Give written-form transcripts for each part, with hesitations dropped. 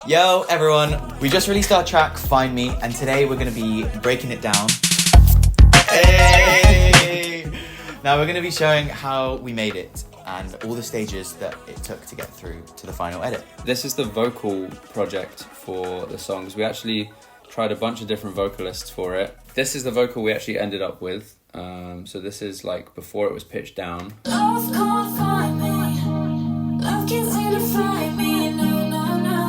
Yo everyone, we just released our track Find Me, and today we're going to be breaking it down. Hey! Now we're going to be showing how we made it and all the stages that it took to get through to the final edit. This is the vocal project for the songs. We actually tried a bunch of different vocalists for it. This is the vocal we actually ended up with. So this is like before it was pitched down. Love can't find me. Love can't seem to find me. No, no, no.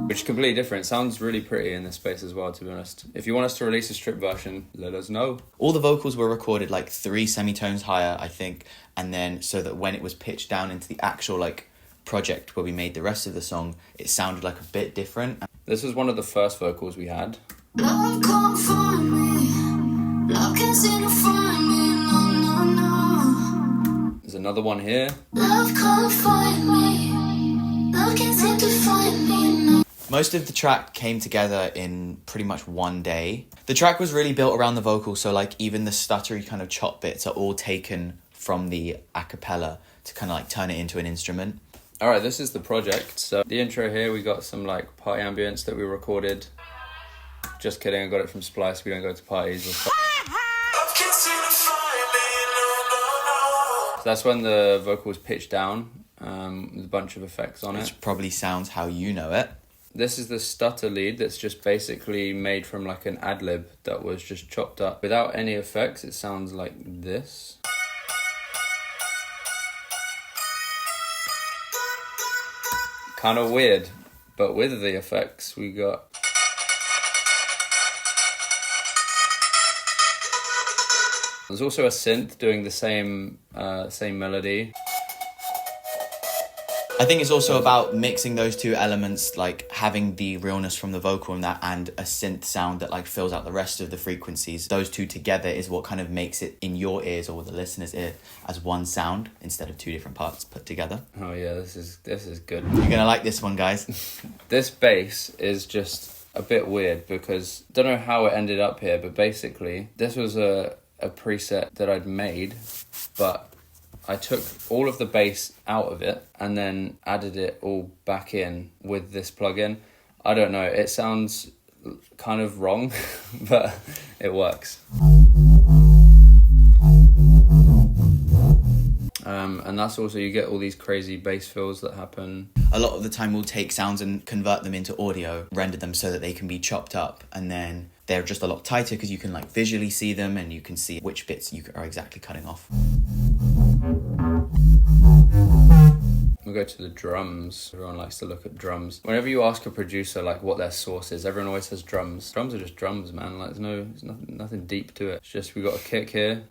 Which is completely different. It sounds really pretty in this space as well, to be honest. If you want us to release a stripped version, let us know. All the vocals were recorded like 3 semitones higher, I think, and then so that when it was pitched down into the actual like project where we made the rest of the song, it sounded like a bit different. This was one of the first vocals we had. Love can't find me. Love can't seem to find me. No, no, no. There's another one here. Love can't find me. Love can't seem to find me. No. Most of the track came together in pretty much one day. The track was really built around the vocal, so like even the stuttery kind of chop bits are all taken from the a cappella to kind of like turn it into an instrument. All right, this is the project. So the intro here, we got some like party ambience that we recorded. Just kidding, I got it from Splice. We don't go to parties. So that's when the vocal was pitched down with a bunch of effects on it. Which probably sounds how you know it. This is the stutter lead that's just basically made from like an ad-lib that was just chopped up. Without any effects, it sounds like this. Kind of weird, but with the effects we got... There's also a synth doing the same melody. I think it's also about mixing those two elements, like having the realness from the vocal and that, and a synth sound that like fills out the rest of the frequencies. Those two together is what kind of makes it in your ears or the listener's ear as one sound instead of 2 different parts put together. Oh yeah, this is good. You're gonna like this one, guys. This bass is just a bit weird because don't know how it ended up here, but basically this was a preset that I'd made, but I took all of the bass out of it and then added it all back in with this plugin. I don't know, it sounds kind of wrong, but it works. And that's also, you get all these crazy bass fills that happen. A lot of the time we'll take sounds and convert them into audio, render them so that they can be chopped up, and then they're just a lot tighter because you can like visually see them and you can see which bits you are exactly cutting off. We'll go to the drums. Everyone likes to look at drums. Whenever you ask a producer like what their source is, everyone always says drums. Drums are just drums, man. Like there's nothing deep to it. It's just we got a kick here.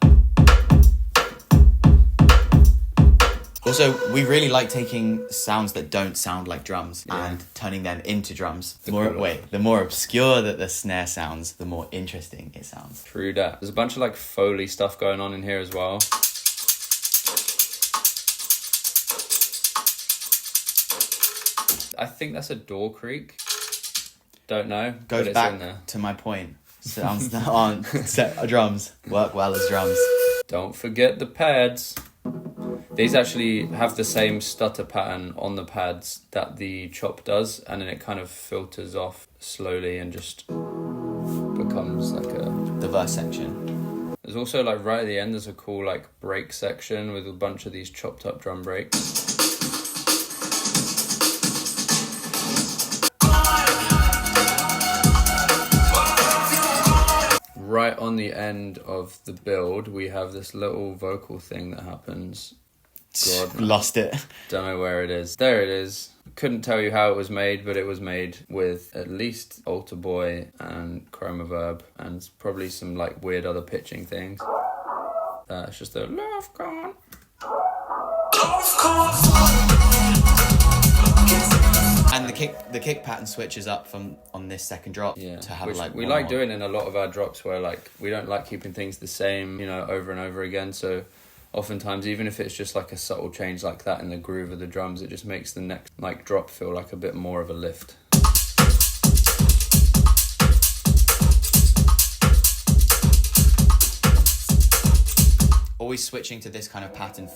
Also, we really like taking sounds that don't sound like drums and turning them into drums. The more obscure that the snare sounds, the more interesting it sounds. True that. There's a bunch of like Foley stuff going on in here as well. I think that's a door creak. Don't know. Goes but it's back in there. to my point. Sounds on drums work well as drums. Don't forget the pads. These actually have the same stutter pattern on the pads that the chop does, and then it kind of filters off slowly and just becomes like the verse section. There's also like right at the end, there's a cool like break section with a bunch of these chopped up drum breaks. Right on the end of the build, we have this little vocal thing that happens. God, lost it. Don't know where it is. There it is. Couldn't tell you how it was made, but it was made with at least Alter Boy and Chroma Verb and probably some like weird other pitching things. It's just a love gone. And the kick pattern switches up from on this second drop to have which like we one like more. doing in a lot of our drops where like we don't like keeping things the same, over and over again. So oftentimes, even if it's just like a subtle change like that in the groove of the drums, it just makes the next like drop feel like a bit more of a lift. always switching to this kind of pattern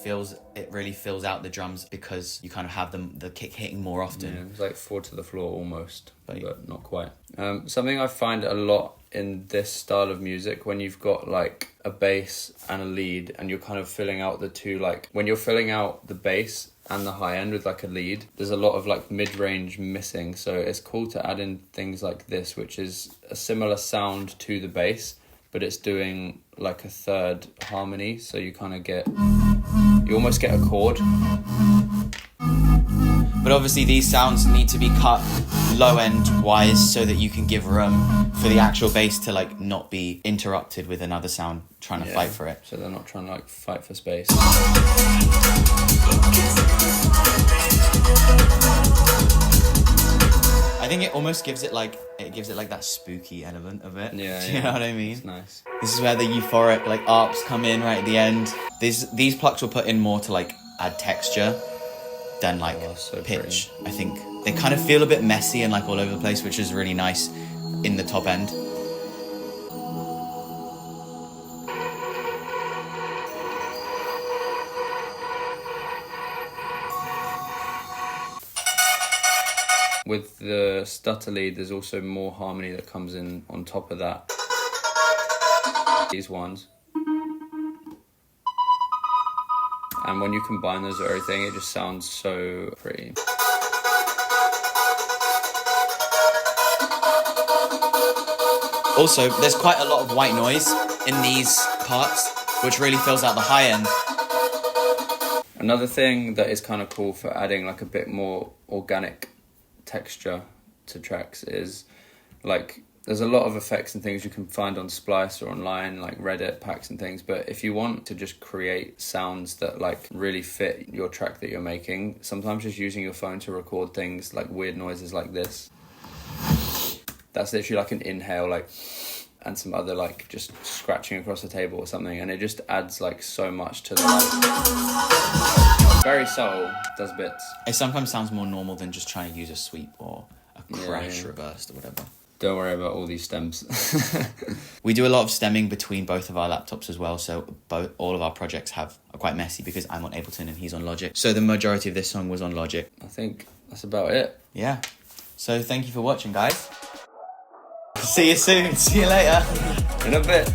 really fills out the drums because you kind of have the kick hitting more often. Yeah, it's like 4 to the floor almost, but not quite. Something I find a lot in this style of music, when you've got like a bass and a lead and you're kind of filling out the two, like when you're filling out the bass and the high end with like a lead, there's a lot of like mid-range missing. So it's cool to add in things like this, which is a similar sound to the bass, but it's doing like a third harmony. So you kind of you almost get a chord. But obviously these sounds need to be cut low end wise so that you can give room for the actual bass to like not be interrupted with another sound trying to fight for it. So they're not trying to like fight for space. I think it almost gives it like that spooky element of it. Yeah. Do you know what I mean? It's nice. This is where the euphoric like arps come in right at the end. These plucks were put in more to like add texture than like so pitch. Pretty. I think they kind of feel a bit messy and like all over the place, which is really nice in the top end. With the stutter lead, there's also more harmony that comes in on top of that. These ones. And when you combine those with everything, it just sounds so pretty. Also, there's quite a lot of white noise in these parts, which really fills out the high end. Another thing that is kind of cool for adding like a bit more organic texture to tracks is like there's a lot of effects and things you can find on Splice or online, like Reddit packs and things, but if you want to just create sounds that like really fit your track that you're making, sometimes just using your phone to record things like weird noises like this, that's literally like an inhale, like, and some other like just scratching across the table or something, and it just adds like so much to the like, very subtle, does bits. It sometimes sounds more normal than just trying to use a sweep or a crash reversed or whatever. Don't worry about all these stems. We do a lot of stemming between both of our laptops as well, so all of our projects are quite messy because I'm on Ableton and he's on Logic. So the majority of this song was on Logic. I think that's about it. Yeah. So thank you for watching, guys. See you soon. See you later. In a bit.